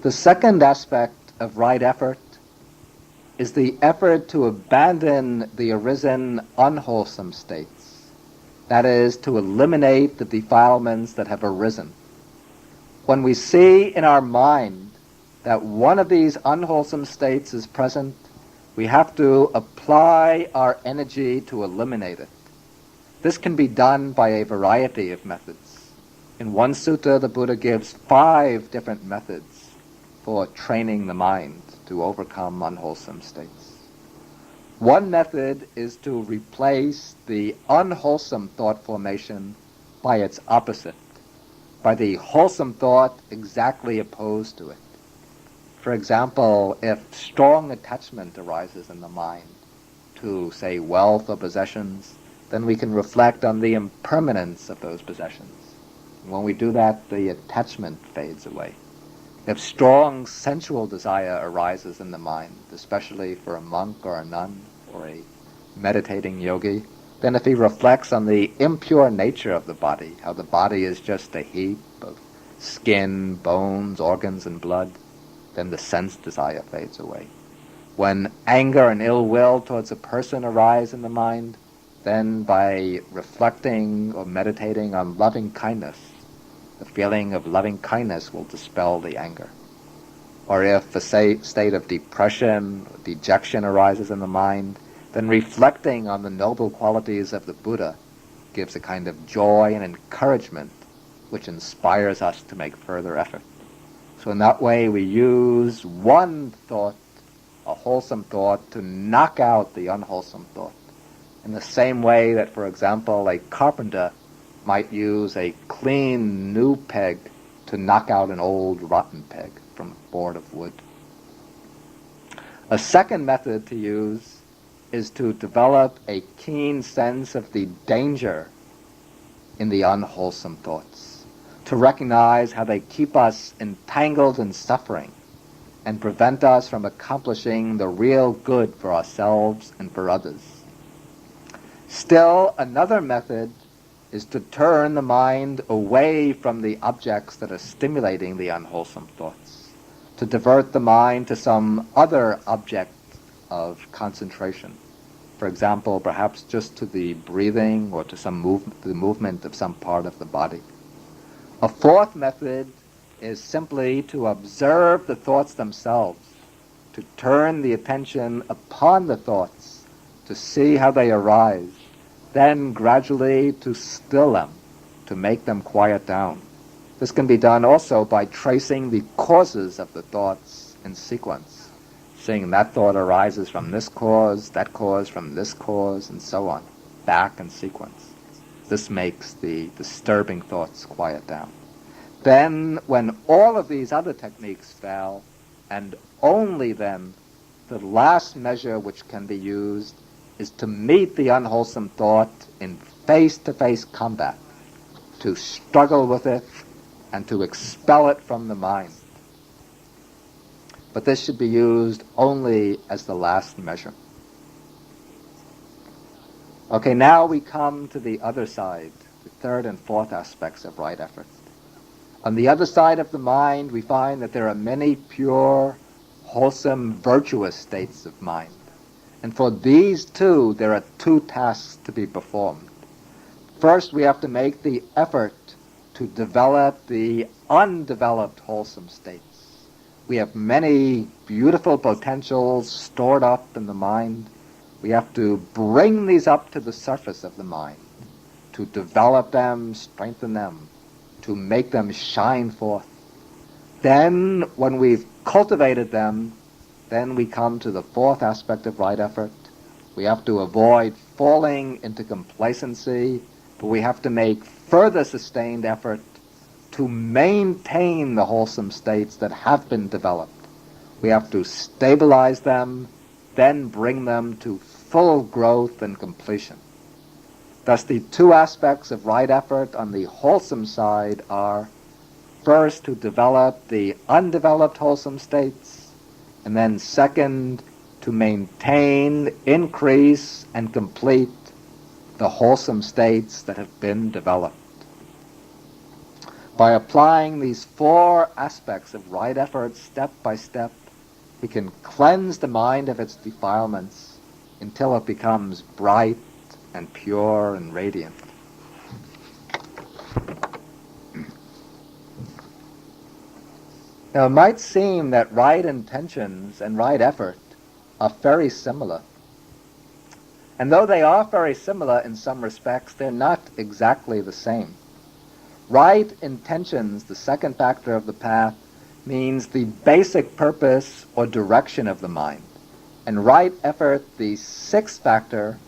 The second aspect of right effort is the effort to abandon the arisen unwholesome states. That is, to eliminate the defilements that have arisen. When we see in our mind that one of these unwholesome states is present, we have to apply our energy to eliminate it. This can be done by a variety of methods. In one sutta, the Buddha gives 5 different methods for training the mind to overcome unwholesome states. One method is to replace the unwholesome thought formation by its opposite, by the wholesome thought exactly opposed to it. For example, if strong attachment arises in the mind to, say, wealth or possessions, then we can reflect on the impermanence of those possessions. When we do that, the attachment fades away. If strong sensual desire arises in the mind, especially for a monk or a nun or a meditating yogi, then if he reflects on the impure nature of the body, how the body is just a heap of skin, bones, organs, and blood, then the sense desire fades away. When anger and ill will towards a person arise in the mind, then by reflecting or meditating on loving kindness, the feeling of loving kindness will dispel the anger. Or if a state of depression or dejection arises in the mind, then reflecting on the noble qualities of the Buddha gives a kind of joy and encouragement which inspires us to make further effort. So in that way we use one thought, a wholesome thought, to knock out the unwholesome thought. In the same way that, for example, a carpenter might use a clean new peg to knock out an old rotten peg from a board of wood. A second method to use is to develop a keen sense of the danger in the unwholesome thoughts, to recognize how they keep us entangled in suffering and prevent us from accomplishing the real good for ourselves and for others. Still, another method is to turn the mind away from the objects that are stimulating the unwholesome thoughts, to divert the mind to some other object of concentration. For example, perhaps just to the breathing or to the movement of some part of the body. A fourth method is simply to observe the thoughts themselves, to turn the attention upon the thoughts, to see how they arise, then gradually to still them, to make them quiet down. This can be done also by tracing the causes of the thoughts in sequence, seeing that thought arises from this cause, that cause from this cause, and so on, back in sequence. This makes the disturbing thoughts quiet down. Then, when all of these other techniques fail, and only then, the last measure which can be used is to meet the unwholesome thought in face-to-face combat, to struggle with it and to expel it from the mind. But this should be used only as the last measure. Okay, now we come to the other side, the third and fourth aspects of right effort. On the other side of the mind, we find that there are many pure, wholesome, virtuous states of mind. And for these two, there are 2 tasks to be performed. First, we have to make the effort to develop the undeveloped wholesome states. We have many beautiful potentials stored up in the mind. We have to bring these up to the surface of the mind, to develop them, strengthen them, to make them shine forth. Then, when we've cultivated them, then we come to the fourth aspect of right effort. We have to avoid falling into complacency, but we have to make further sustained effort to maintain the wholesome states that have been developed. We have to stabilize them, then bring them to full growth and completion. Thus, the 2 aspects of right effort on the wholesome side are, first, to develop the undeveloped wholesome states, and then second, to maintain, increase, and complete the wholesome states that have been developed. By applying these four aspects of right effort step by step, we can cleanse the mind of its defilements until it becomes bright and pure and radiant. Now, it might seem that right intentions and right effort are very similar. And though they are very similar in some respects, they're not exactly the same. Right intentions, the second factor of the path, means the basic purpose or direction of the mind. And right effort, the sixth factor,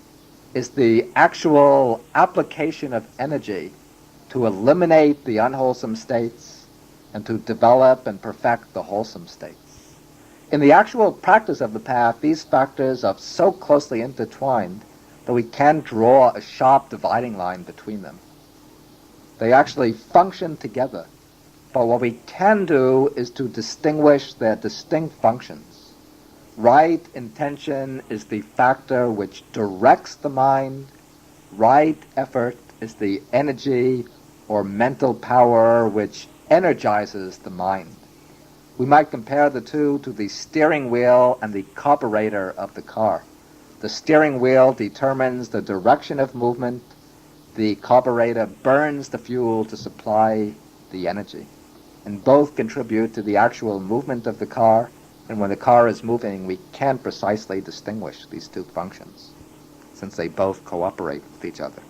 is the actual application of energy to eliminate the unwholesome states and to develop and perfect the wholesome states. In the actual practice of the path, these factors are so closely intertwined that we can't draw a sharp dividing line between them. They actually function together, but what we can do is to distinguish their distinct functions. Right intention is the factor which directs the mind. Right effort is the energy or mental power which energizes the mind. We might compare the two to the steering wheel and the carburetor of the car. The steering wheel determines the direction of movement. The carburetor burns the fuel to supply the energy. And both contribute to the actual movement of the car. And when the car is moving, we can't precisely distinguish these two functions, since they both cooperate with each other.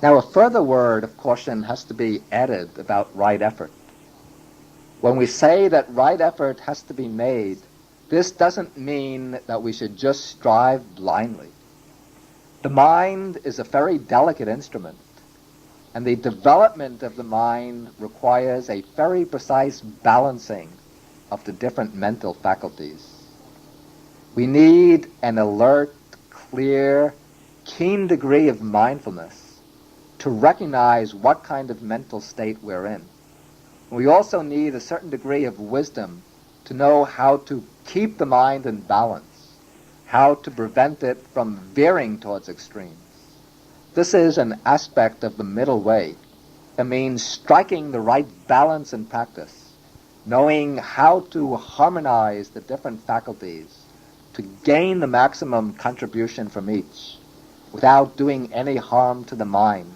Now, a further word of caution has to be added about right effort. When we say that right effort has to be made, this doesn't mean that we should just strive blindly. The mind is a very delicate instrument, and the development of the mind requires a very precise balancing of the different mental faculties. We need an alert, clear, keen degree of mindfulness to recognize what kind of mental state we're in. We also need a certain degree of wisdom to know how to keep the mind in balance, how to prevent it from veering towards extremes. This is an aspect of the middle way. It means striking the right balance in practice, knowing how to harmonize the different faculties to gain the maximum contribution from each, without doing any harm to the mind,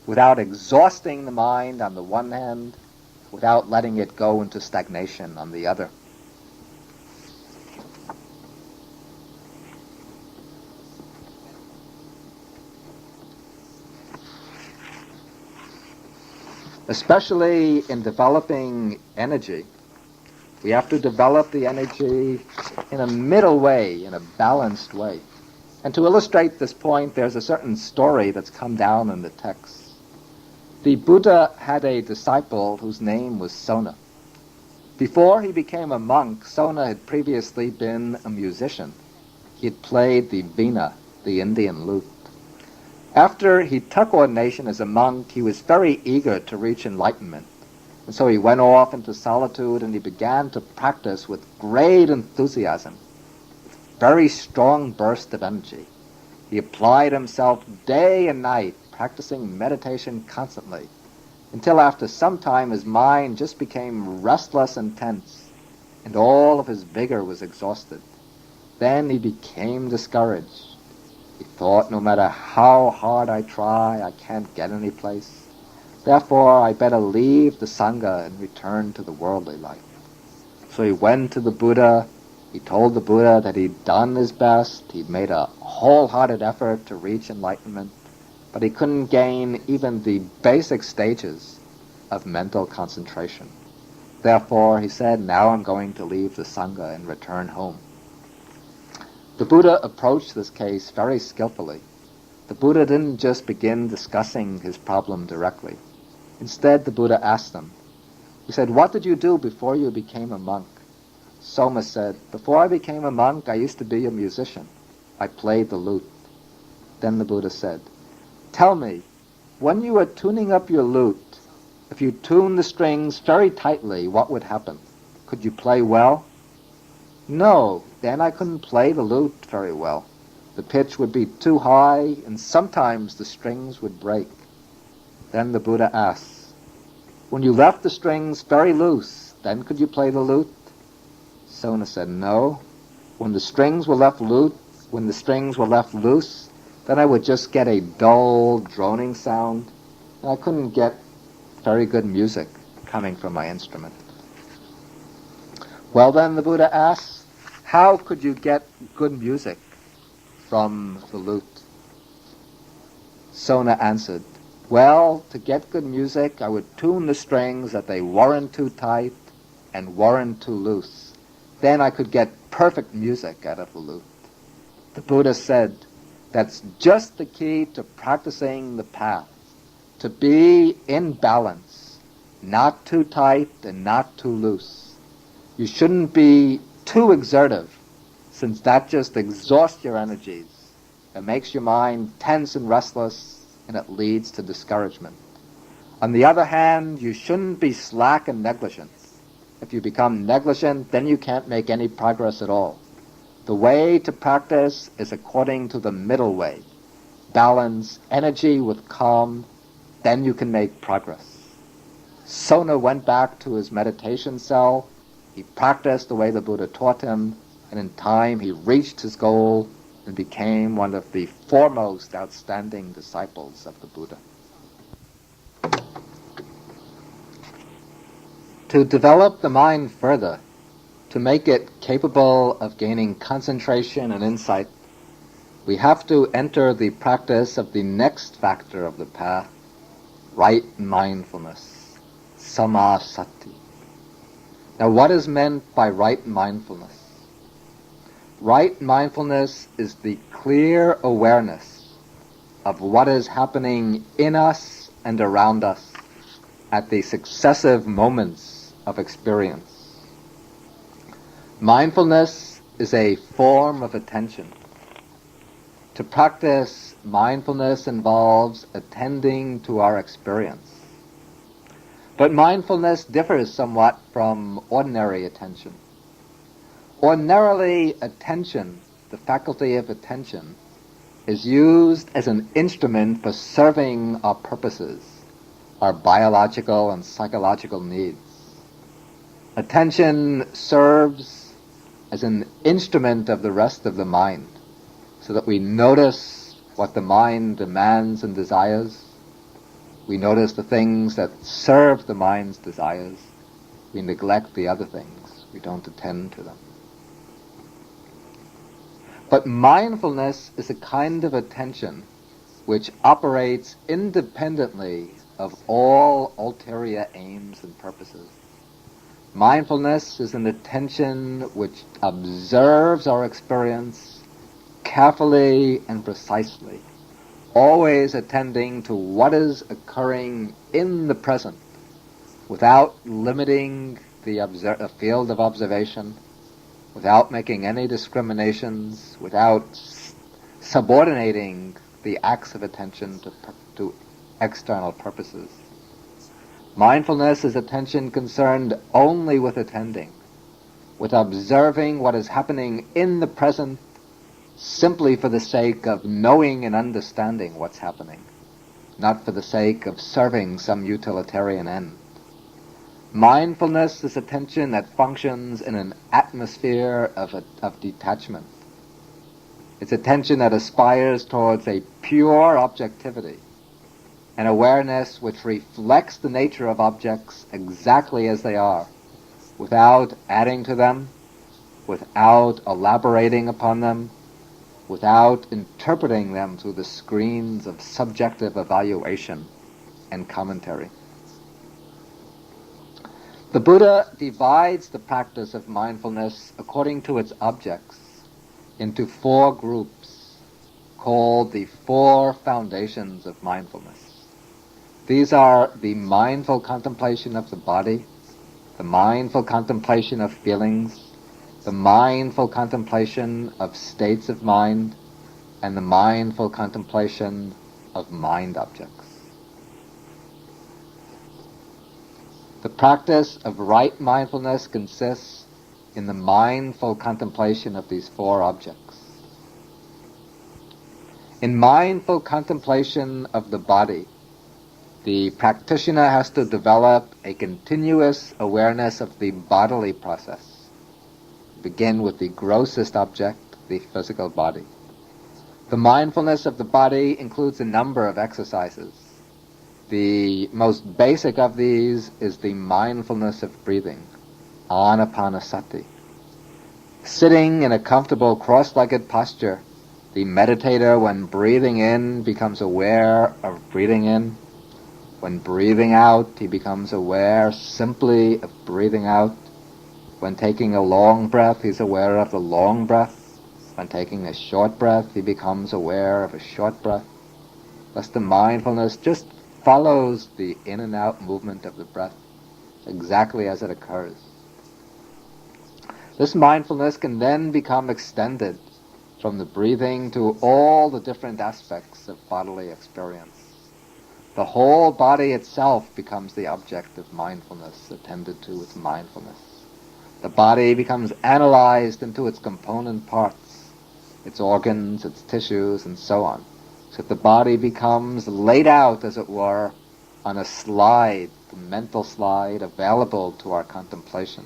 without exhausting the mind on the one hand, without letting it go into stagnation on the other. Especially in developing energy, we have to develop the energy in a middle way, in a balanced way. And to illustrate this point, there's a certain story that's come down in the text. The Buddha had a disciple whose name was Sona. Before he became a monk, Sona had previously been a musician. He had played the veena, the Indian lute. After he took ordination as a monk, he was very eager to reach enlightenment. And so he went off into solitude and he began to practice with great enthusiasm, very strong burst of energy. He applied himself day and night, practicing meditation constantly, until after some time his mind just became restless and tense, and all of his vigor was exhausted. Then he became discouraged. He thought, no matter how hard I try, I can't get any place. Therefore, I better leave the Sangha and return to the worldly life. So he went to the Buddha. He told the Buddha that he'd done his best. He'd made a wholehearted effort to reach enlightenment, but he couldn't gain even the basic stages of mental concentration. Therefore, he said, now I'm going to leave the Sangha and return home. The Buddha approached this case very skillfully. The Buddha didn't just begin discussing his problem directly. Instead, the Buddha asked him. He said, what did you do before you became a monk? Soma said, before I became a monk, I used to be a musician. I played the lute. Then the Buddha said, tell me, when you were tuning up your lute, if you tuned the strings very tightly, what would happen? Could you play well? No, then I couldn't play the lute very well. The pitch would be too high, and sometimes the strings would break. Then the Buddha asked, When you left the strings very loose, then could you play the lute? Sona said, no. When the strings were left loose, then I would just get a dull, droning sound, and I couldn't get very good music coming from my instrument. Well then, the Buddha asked, how could you get good music from the lute? Sona answered, well, to get good music, I would tune the strings that they weren't too tight and weren't too loose. Then I could get perfect music out of the lute. The Buddha said, that's just the key to practicing the path, to be in balance, not too tight and not too loose. You shouldn't be too exertive, since that just exhausts your energies. It makes your mind tense and restless, and it leads to discouragement. On the other hand, you shouldn't be slack and negligent. If you become negligent, then you can't make any progress at all. The way to practice is according to the middle way. Balance energy with calm, then you can make progress. Sona went back to his meditation cell. He practiced the way the Buddha taught him, and in time he reached his goal and became one of the foremost outstanding disciples of the Buddha. To develop the mind further, to make it capable of gaining concentration and insight, we have to enter the practice of the next factor of the path, right mindfulness, samasati. Now, what is meant by right mindfulness? Right mindfulness is the clear awareness of what is happening in us and around us at the successive moments of experience. Mindfulness is a form of attention. To practice mindfulness involves attending to our experience. But mindfulness differs somewhat from ordinary attention. Ordinarily, attention, the faculty of attention, is used as an instrument for serving our purposes, our biological and psychological needs. Attention serves as an instrument of the rest of the mind, so that we notice what the mind demands and desires. We notice the things that serve the mind's desires. We neglect the other things. We don't attend to them. But mindfulness is a kind of attention which operates independently of all ulterior aims and purposes. Mindfulness is an attention which observes our experience carefully and precisely, always attending to what is occurring in the present, without limiting the field of observation, without making any discriminations, without subordinating the acts of attention to external purposes. Mindfulness is attention concerned only with attending, with observing what is happening in the present simply for the sake of knowing and understanding what's happening, not for the sake of serving some utilitarian end. Mindfulness is attention that functions in an atmosphere of detachment. It's attention that aspires towards a pure objectivity, an awareness which reflects the nature of objects exactly as they are, without adding to them, without elaborating upon them, without interpreting them through the screens of subjective evaluation and commentary. The Buddha divides the practice of mindfulness according to its objects into 4 groups called the 4 foundations of mindfulness. These are the mindful contemplation of the body, the mindful contemplation of feelings, the mindful contemplation of states of mind, and the mindful contemplation of mind objects. The practice of right mindfulness consists in the mindful contemplation of these 4 objects. In mindful contemplation of the body the practitioner has to develop a continuous awareness of the bodily process. Begin with the grossest object, the physical body. The mindfulness of the body includes a number of exercises. The most basic of these is the mindfulness of breathing, anapanasati. Sitting in a comfortable cross-legged posture, the meditator, when breathing in, becomes aware of breathing in. When breathing out, he becomes aware simply of breathing out. When taking a long breath, he's aware of the long breath. When taking a short breath, he becomes aware of a short breath. Thus the mindfulness just follows the in and out movement of the breath exactly as it occurs. This mindfulness can then become extended from the breathing to all the different aspects of bodily experience. The whole body itself becomes the object of mindfulness, attended to with mindfulness. The body becomes analyzed into its component parts, its organs, its tissues, and so on. So the body becomes laid out, as it were, on a slide, the mental slide available to our contemplation.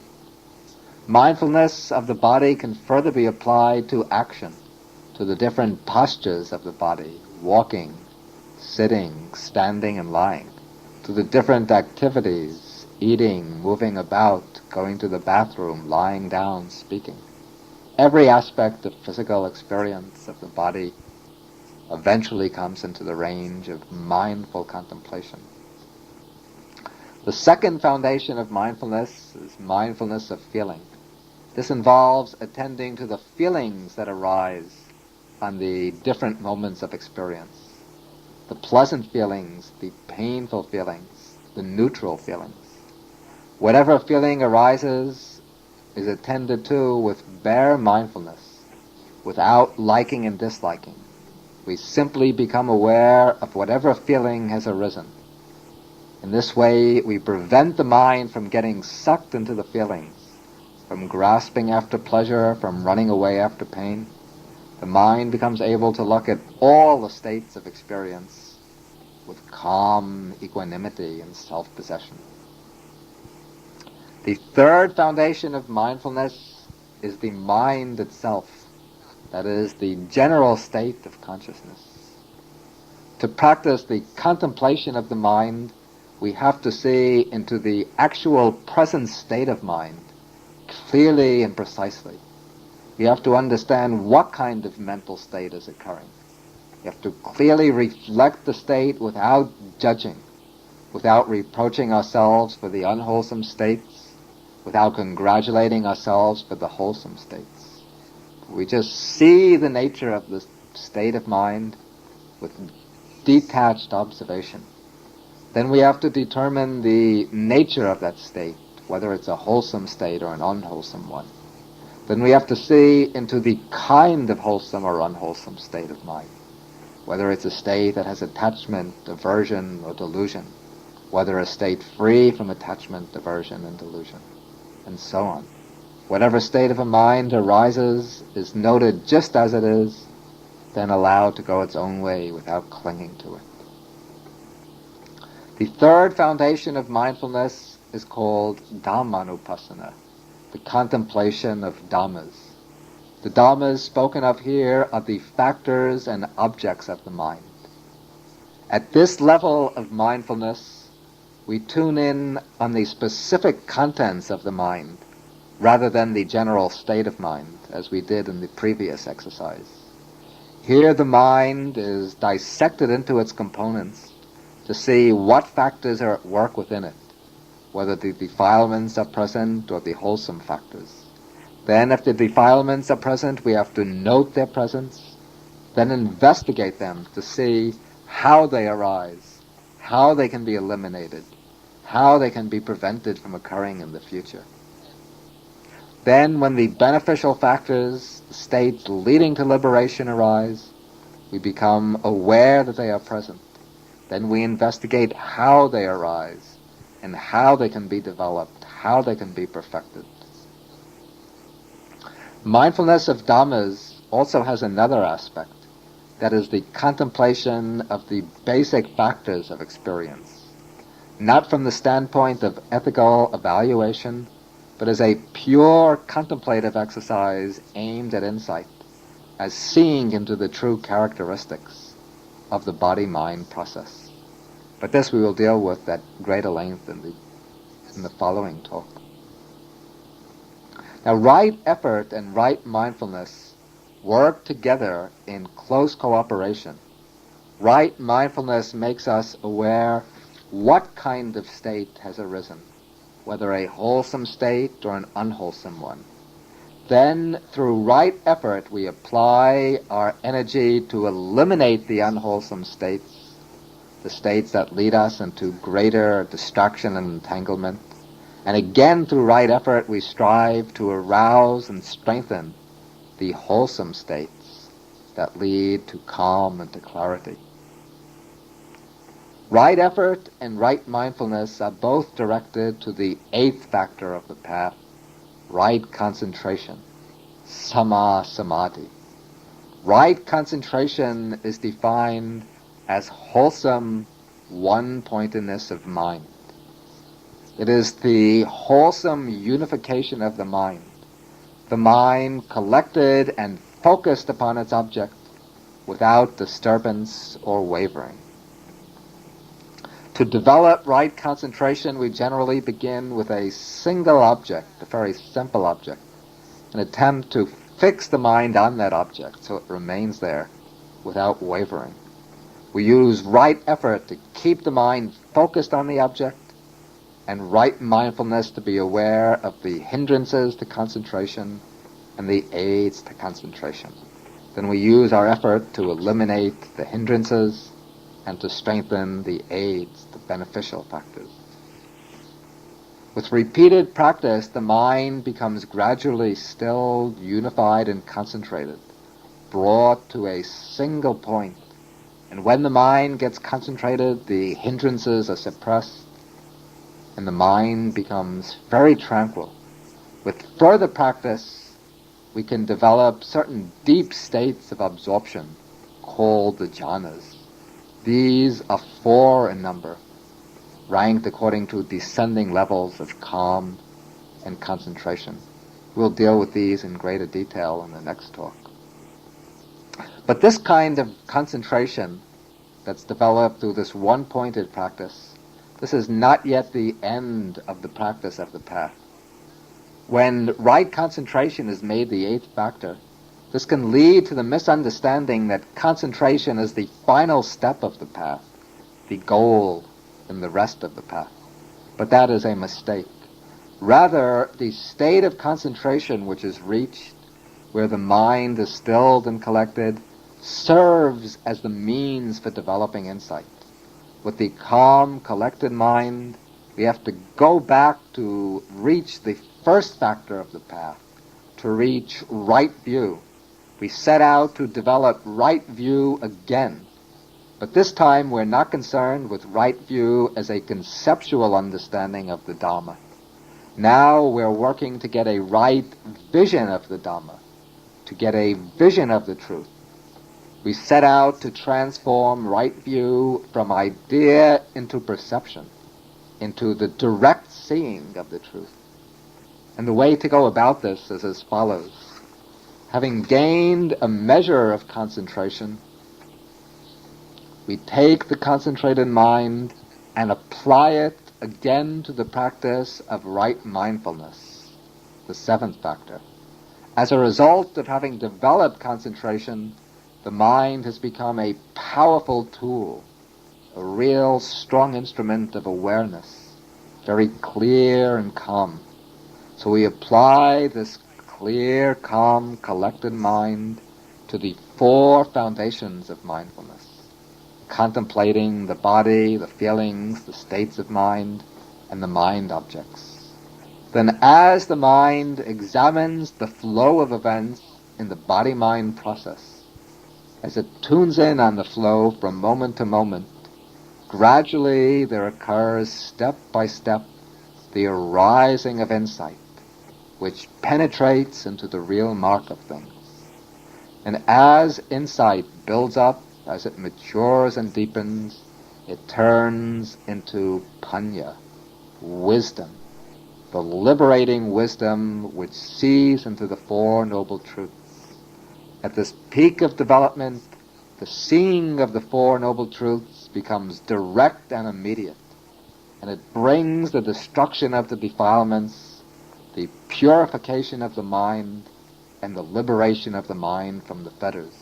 Mindfulness of the body can further be applied to action, to the different postures of the body, walking, sitting, standing, and lying, to the different activities, eating, moving about, going to the bathroom, lying down, speaking. Every aspect of physical experience of the body eventually comes into the range of mindful contemplation. The second foundation of mindfulness is mindfulness of feeling. This involves attending to the feelings that arise on the different moments of experience. The pleasant feelings, the painful feelings, the neutral feelings. Whatever feeling arises is attended to with bare mindfulness, without liking and disliking. We simply become aware of whatever feeling has arisen. In this way, we prevent the mind from getting sucked into the feelings, from grasping after pleasure, from running away after pain. The mind becomes able to look at all the states of experience with calm equanimity and self-possession. The third foundation of mindfulness is the mind itself, that is, the general state of consciousness. To practice the contemplation of the mind, we have to see into the actual present state of mind clearly and precisely. You have to understand what kind of mental state is occurring. You have to clearly reflect the state without judging, without reproaching ourselves for the unwholesome states, without congratulating ourselves for the wholesome states. We just see the nature of the state of mind with detached observation. Then we have to determine the nature of that state, whether it's a wholesome state or an unwholesome one. Then we have to see into the kind of wholesome or unwholesome state of mind, whether it's a state that has attachment, aversion, or delusion, whether a state free from attachment, aversion, and delusion, and so on. Whatever state of a mind arises is noted just as it is, then allowed to go its own way without clinging to it. The third foundation of mindfulness is called Dhammanupassana, the contemplation of Dhammas. The Dhammas spoken of here are the factors and objects of the mind. At this level of mindfulness, we tune in on the specific contents of the mind, rather than the general state of mind, as we did in the previous exercise. Here the mind is dissected into its components to see what factors are at work within it, whether the defilements are present or the wholesome factors. Then if the defilements are present, we have to note their presence, then investigate them to see how they arise, how they can be eliminated, how they can be prevented from occurring in the future. Then when the beneficial factors, the states leading to liberation arise, we become aware that they are present. Then we investigate how they arise and how they can be developed, how they can be perfected. Mindfulness of Dhammas also has another aspect, that is the contemplation of the basic factors of experience. not from the standpoint of ethical evaluation, but as a pure contemplative exercise aimed at insight, as seeing into the true characteristics of the body-mind process. But this we will deal with at greater length in the following talk. Now, right effort and right mindfulness work together in close cooperation. Right mindfulness makes us aware what kind of state has arisen, whether a wholesome state or an unwholesome one. Then, through right effort, we apply our energy to eliminate the unwholesome states, the states that lead us into greater distraction and entanglement. And again, through right effort, we strive to arouse and strengthen the wholesome states that lead to calm and to clarity. Right effort and right mindfulness are both directed to the eighth factor of the path, right concentration, samma samadhi. Right concentration is defined as wholesome one-pointedness of mind. It is the wholesome unification of the mind collected and focused upon its object without disturbance or wavering. To develop right concentration, we generally begin with a single object, a very simple object, and attempt to fix the mind on that object so it remains there without wavering. We use right effort to keep the mind focused on the object, and right mindfulness to be aware of the hindrances to concentration and the aids to concentration. Then we use our effort to eliminate the hindrances and to strengthen the aids, the beneficial factors. With repeated practice, the mind becomes gradually stilled, unified, and concentrated, brought to a single point. And when the mind gets concentrated, the hindrances are suppressed, and the mind becomes very tranquil. With further practice, we can develop certain deep states of absorption called the jhanas. These are 4 in number, ranked according to descending levels of calm and concentration. We'll deal with these in greater detail in the next talk. But this kind of concentration that's developed through this one-pointed practice, this is not yet the end of the practice of the path. When right concentration is made the 8th factor, this can lead to the misunderstanding that concentration is the final step of the path, the goal in the rest of the path. But that is a mistake. Rather, the state of concentration which is reached, where the mind is stilled and collected, serves as the means for developing insight. With the calm, collected mind, we have to go back to reach the first factor of the path, to reach right view. We set out to develop right view again. But this time we're not concerned with right view as a conceptual understanding of the Dhamma. Now we're working to get a right vision of the Dhamma, to get a vision of the truth. We set out to transform right view from idea into perception, into the direct seeing of the truth. And the way to go about this is as follows. Having gained a measure of concentration, we take the concentrated mind and apply it again to the practice of right mindfulness, the 7th factor. As a result of having developed concentration, the mind has become a powerful tool, a real strong instrument of awareness, very clear and calm. So we apply this clear, calm, collected mind to the 4 foundations of mindfulness, contemplating the body, the feelings, the states of mind, and the mind objects. Then as the mind examines the flow of events in the body-mind process, as it tunes in on the flow from moment to moment, gradually there occurs step by step the arising of insight, which penetrates into the real mark of things. And as insight builds up, as it matures and deepens, it turns into panya, wisdom, the liberating wisdom which sees into the Four Noble Truths. At this peak of development, the seeing of the Four Noble Truths becomes direct and immediate, and it brings the destruction of the defilements, the purification of the mind, and the liberation of the mind from the fetters.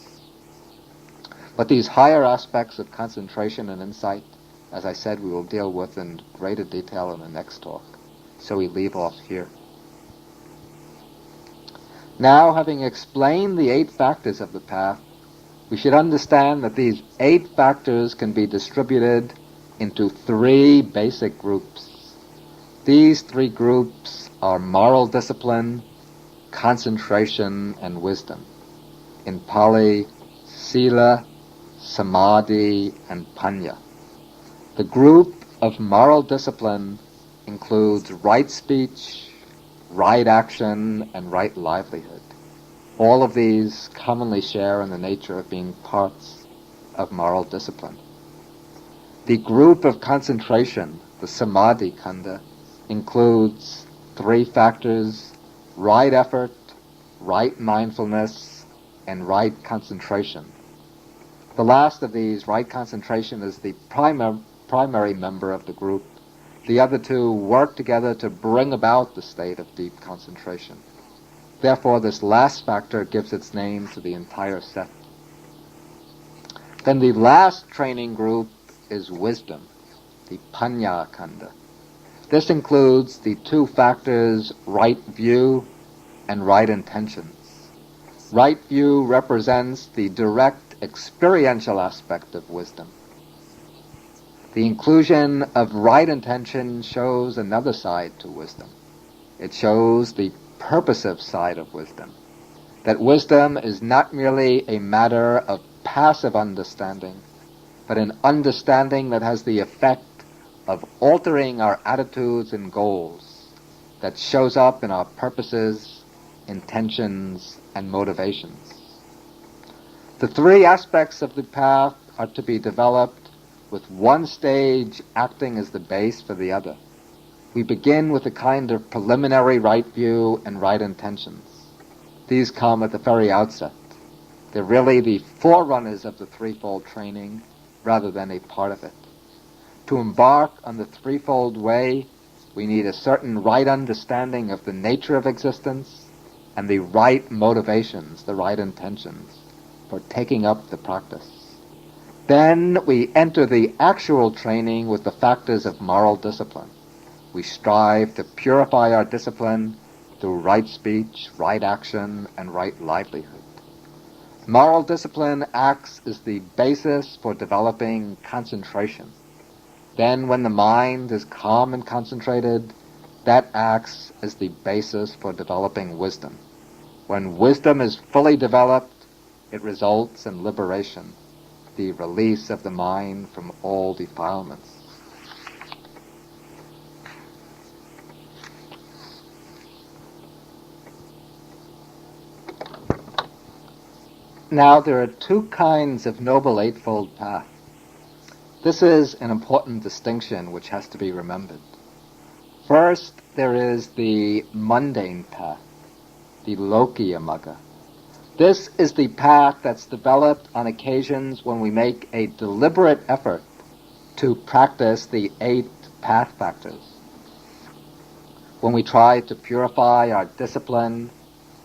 But these higher aspects of concentration and insight, as I said, we will deal with in greater detail in the next talk. So we leave off here. Now, having explained the 8 factors of the path, we should understand that these 8 factors can be distributed into 3 basic groups. These 3 groups are moral discipline, concentration, and wisdom. In Pali, sila, samadhi, and panya. The group of moral discipline includes right speech, right action, and right livelihood. All of these commonly share in the nature of being parts of moral discipline. The group of concentration, the samadhi khandha, includes 3 factors: right effort, right mindfulness, and right concentration. The last of these, right concentration, is the primary member of the group. The other 2 work together to bring about the state of deep concentration. Therefore, this last factor gives its name to the entire set. Then the last training group is wisdom, the panya khandha. This includes the 2 factors, right view and right intentions. Right view represents the direct experiential aspect of wisdom. The inclusion of right intention shows another side to wisdom. It shows the purposive side of wisdom, that wisdom is not merely a matter of passive understanding, but an understanding that has the effect of altering our attitudes and goals, that shows up in our purposes, intentions, and motivations. The 3 aspects of the path are to be developed with one stage acting as the base for the other. We begin with a kind of preliminary right view and right intentions. These come at the very outset. They're really the forerunners of the threefold training rather than a part of it. To embark on the threefold way, we need a certain right understanding of the nature of existence and the right motivations, the right intentions for taking up the practice. Then we enter the actual training with the factors of moral discipline. We strive to purify our discipline through right speech, right action, and right livelihood. Moral discipline acts as the basis for developing concentration. Then when the mind is calm and concentrated, that acts as the basis for developing wisdom. When wisdom is fully developed, it results in liberation, the release of the mind from all defilements. Now, there are 2 kinds of Noble Eightfold Path. This is an important distinction which has to be remembered. First, there is the mundane path, the Lokiya Magga. This is the path that's developed on occasions when we make a deliberate effort to practice the 8 path factors. When we try to purify our discipline,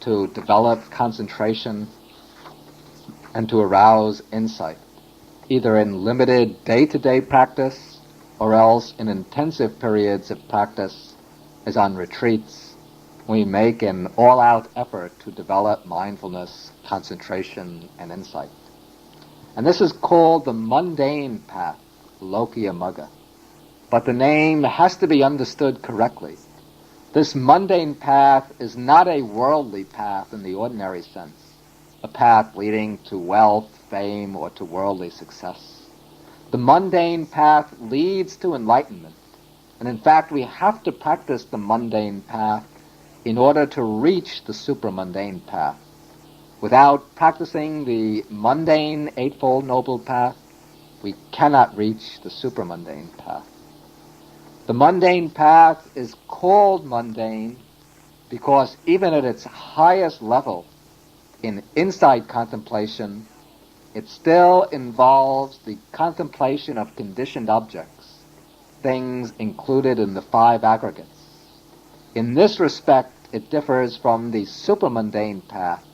to develop concentration, and to arouse insight, either in limited day-to-day practice or else in intensive periods of practice, as on retreats, we make an all-out effort to develop mindfulness, concentration, and insight. And this is called the mundane path, Lokiya Magga. But the name has to be understood correctly. This mundane path is not a worldly path in the ordinary sense, a path leading to wealth, fame, or to worldly success. The mundane path leads to enlightenment. And in fact, we have to practice the mundane path in order to reach the supramundane path. Without practicing the mundane Eightfold Noble Path, we cannot reach the supramundane path. The mundane path is called mundane because even at its highest level, in insight contemplation, it still involves the contemplation of conditioned objects, things included in the five aggregates. In this respect, it differs from the supramundane path,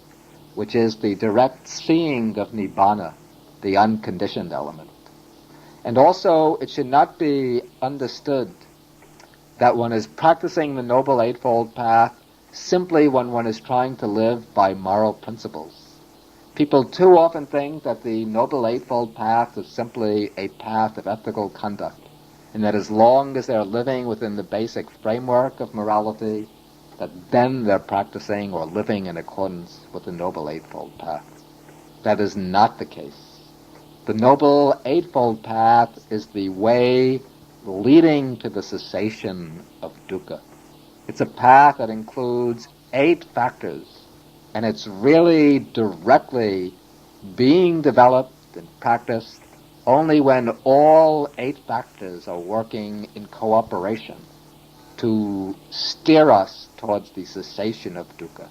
which is the direct seeing of Nibbana, the unconditioned element. And also, it should not be understood that one is practicing the Noble Eightfold Path simply when one is trying to live by moral principles. People too often think that the Noble Eightfold Path is simply a path of ethical conduct, and that as long as they're living within the basic framework of morality, that then they're practicing or living in accordance with the Noble Eightfold Path. That is not the case. The Noble Eightfold Path is the way leading to the cessation of dukkha. It's a path that includes 8 factors, and it's really directly being developed and practiced only when all 8 factors are working in cooperation to steer us towards the cessation of dukkha,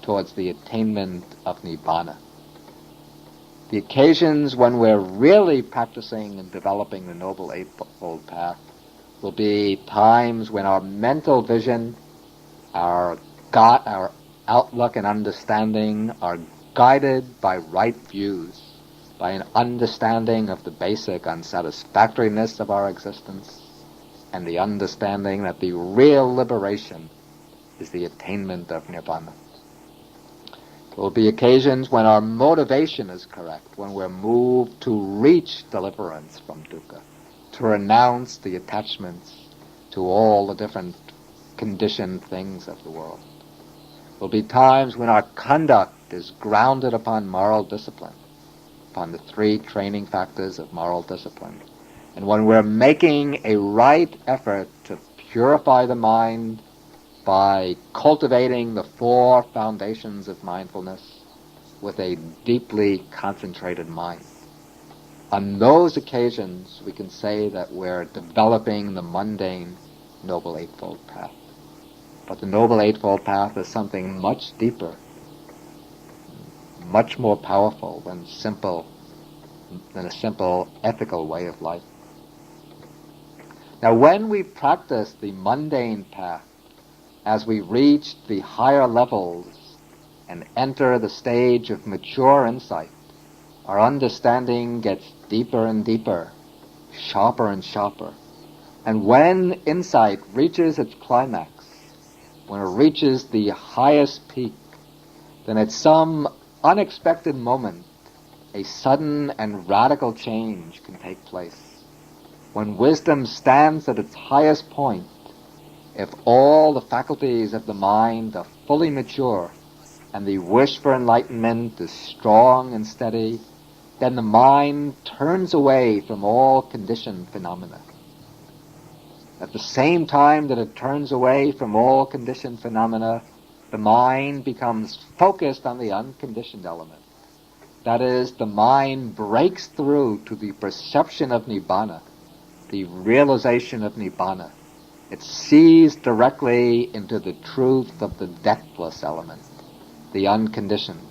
towards the attainment of Nibbana. The occasions when we're really practicing and developing the Noble Eightfold Path will be times when our mental vision, our outlook and understanding are guided by right views, by an understanding of the basic unsatisfactoriness of our existence, and the understanding that the real liberation is the attainment of Nibbana. There will be occasions when our motivation is correct, when we're moved to reach deliverance from dukkha, to renounce the attachments to all the different conditioned things of the world. There will be times when our conduct is grounded upon moral discipline, upon the 3 training factors of moral discipline, and when we're making a right effort to purify the mind by cultivating the 4 foundations of mindfulness with a deeply concentrated mind. On those occasions, we can say that we're developing the mundane Noble Eightfold Path. But the Noble Eightfold Path is something much deeper, much more powerful than a simple ethical way of life. Now, when we practice the mundane path, as we reach the higher levels and enter the stage of mature insight, our understanding gets deeper and deeper, sharper and sharper. And when insight reaches its climax, when it reaches the highest peak, then at some unexpected moment, a sudden and radical change can take place. When wisdom stands at its highest point, if all the faculties of the mind are fully mature and the wish for enlightenment is strong and steady, then the mind turns away from all conditioned phenomena. At the same time that it turns away from all conditioned phenomena, the mind becomes focused on the unconditioned element. That is, the mind breaks through to the perception of Nibbana, the realization of Nibbana. It sees directly into the truth of the deathless element, the unconditioned.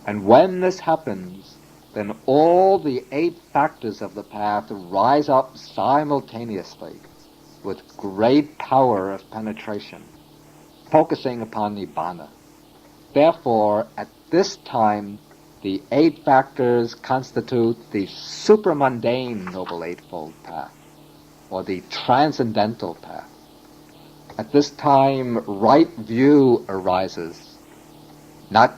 And when this happens, then all the 8 factors of the path rise up simultaneously with great power of penetration, focusing upon Nibbana. Therefore, at this time, the 8 factors constitute the supramundane Noble Eightfold Path, or the transcendental path. At this time, right view arises, not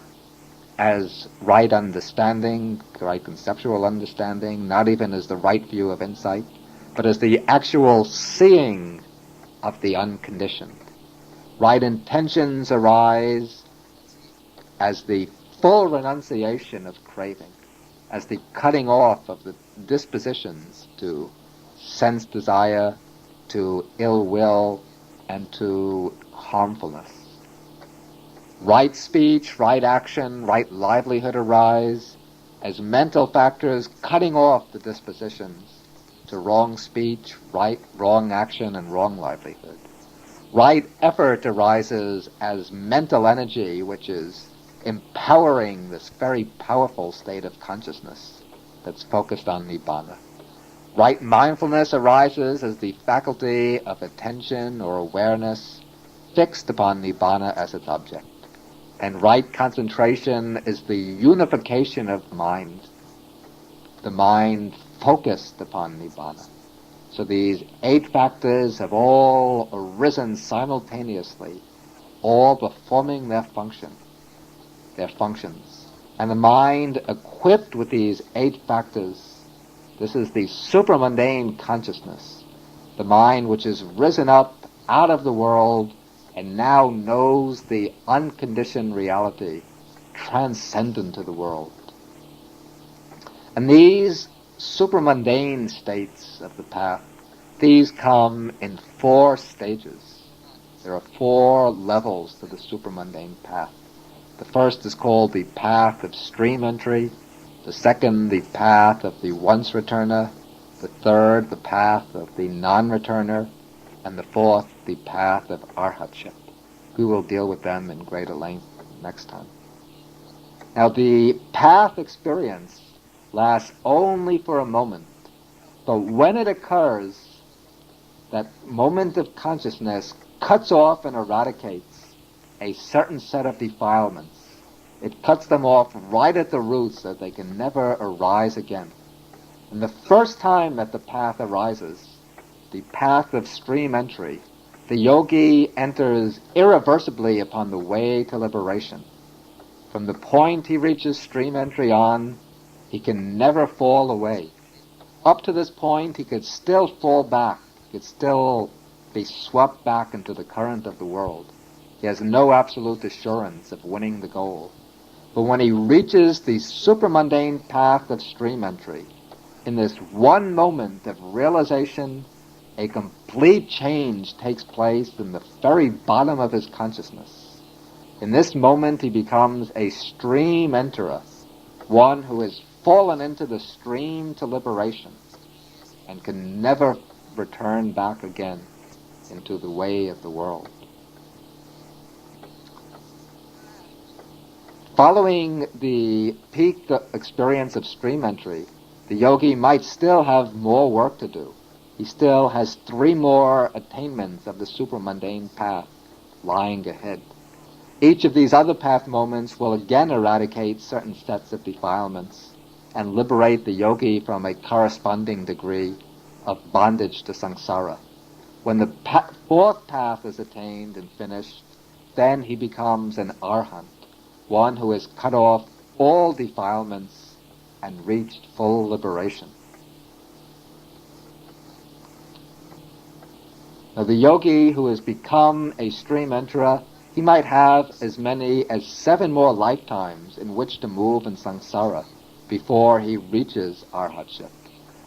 as right understanding, right conceptual understanding, not even as the right view of insight, but as the actual seeing of the unconditioned. Right intentions arise as the full renunciation of craving, as the cutting off of the dispositions to sense desire, to ill will, and to harmfulness. Right speech, right action, right livelihood arise as mental factors cutting off the dispositions to wrong speech, wrong action, and wrong livelihood. Right effort arises as mental energy, which is empowering this very powerful state of consciousness that's focused on Nibbana. Right mindfulness arises as the faculty of attention or awareness fixed upon Nibbana as its object. And right concentration is the unification of the mind focused upon Nibbana. So these 8 factors have all arisen simultaneously, all performing their functions. And the mind equipped with these 8 factors, this is the supramundane consciousness, the mind which has risen up out of the world and now knows the unconditioned reality transcendent to the world. And these supramundane states of the path, these come in 4 stages. There are 4 levels to the supramundane path. The first is called the path of stream entry, the second the path of the once returner, the third the path of the non-returner, and the fourth the path of arhatship. We will deal with them in greater length next time. Now the path experience lasts only for a moment, but when it occurs, that moment of consciousness cuts off and eradicates a certain set of defilements. It cuts them off right at the roots so that they can never arise again. And the first time that the path arises, the path of stream entry, the yogi enters irreversibly upon the way to liberation. From the point he reaches stream entry on, he can never fall away. Up to this point, he could still fall back. He could still be swept back into the current of the world. He has no absolute assurance of winning the goal. But when he reaches the supramundane path of stream entry, in this one moment of realization, a complete change takes place in the very bottom of his consciousness. In this moment, he becomes a stream enterer, one who has fallen into the stream to liberation and can never return back again into the way of the world. Following the peak experience of stream entry, the yogi might still have more work to do. He still has 3 more attainments of the supramundane path lying ahead. Each of these other path moments will again eradicate certain sets of defilements and liberate the yogi from a corresponding degree of bondage to samsara. When the 4th path is attained and finished, then he becomes an arhat, one who has cut off all defilements and reached full liberation. Now the yogi who has become a stream enterer, he might have as many as 7 more lifetimes in which to move in samsara before he reaches arhatship.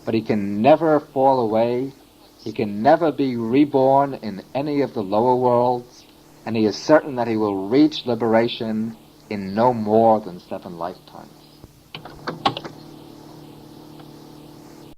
But he can never fall away, he can never be reborn in any of the lower worlds, and he is certain that he will reach liberation in no more than 7 lifetimes.